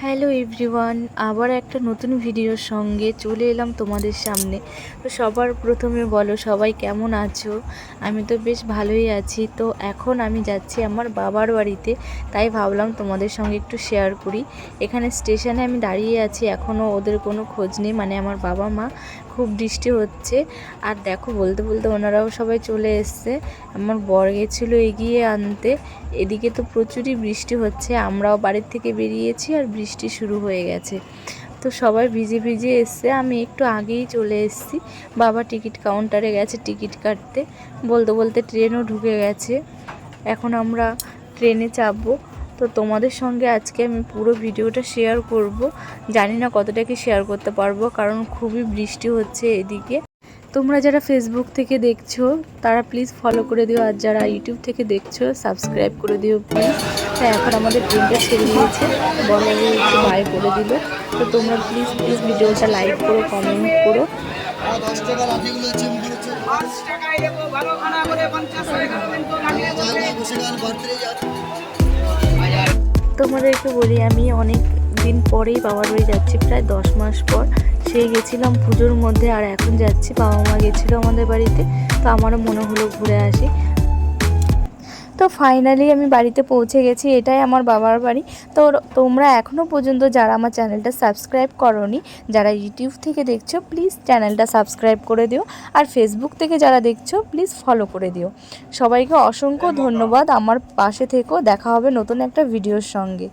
Hello everyone, আবার একটা নতুন ভিডিওর সঙ্গে চলে এলাম তোমাদের সামনে। তো সবার প্রথমে বলো সবাই কেমন আছো? আমি তো বেশ ভালোই আছি। তো এখন আমি যাচ্ছি আমার বাবার বাড়িতে, তাই ভাবলাম তোমাদের সঙ্গে একটু শেয়ার করি। এখানে স্টেশনে আমি দাঁড়িয়ে আছি, এখনও ওদের কোনো খোঁজ নেই, মানে আমার বাবা মা। খুব বৃষ্টি হচ্ছে, আর দেখো বলতে বলতে ওনারাও সবাই চলে এসছে। আমার বর গেছিলো এগিয়ে আনতে। এদিকে তো প্রচুরই বৃষ্টি হচ্ছে, আমরাও বাড়ির থেকে বেরিয়েছি আর বৃষ্টি শুরু হয়ে গেছে। তো সবাই ভিজে ভিজে এসছে, আমি একটু আগেই চলে এসেছি। বাবা টিকিট কাউন্টারে গেছে টিকিট কাটতে। বলতে বলতে ট্রেনও ঢুকে গেছে, এখন আমরা ট্রেনে চাপবো। তো তোমাদের সঙ্গে আজকে আমি পুরো ভিডিওটা শেয়ার করব। জানি না কতটা কি শেয়ার করতে পারবো, কারণ খুবই বৃষ্টি হচ্ছে এদিকে। তোমরা যারা ফেসবুক থেকে দেখছো তারা প্লিজ ফলো করে দিও, আর যারা ইউটিউব থেকে দেখছো সাবস্ক্রাইব করে দিও প্লিজ। হ্যাঁ, এখন আমাদের ট্রেনটা ছেড়ে দিয়েছে, বলে একটু বাই করে দিল। তো তোমরা প্লিজ প্লিজ ভিডিওটা লাইক করো, কমেন্ট করো। তোমাদেরকে বলি, আমি অনেক দিন পরেই বাবার বাড়ি যাচ্ছি, প্রায় 10 মাস পর। সেই গেছিলাম পুজোর মধ্যে, আর এখন যাচ্ছি। বাবা মা গেছিলো আমাদের বাড়িতে, তো আমারও মনে হলো ঘুরে আসি। তো ফাইনালি আমি বাড়িতে পৌঁছে গেছি, এটাই আমার বাবার বাড়ি। তো তোমরা এখনও পর্যন্ত যারা আমার চ্যানেলটা সাবস্ক্রাইব করোনি, যারা ইউটিউব থেকে দেখছো প্লিজ চ্যানেলটা সাবস্ক্রাইব করে দিও, আর ফেসবুক থেকে যারা দেখছো প্লিজ ফলো করে দিও। সবাইকে অসংখ্য ধন্যবাদ, আমার পাশে থেকেও। দেখা হবে নতুন একটা ভিডিওর সঙ্গে।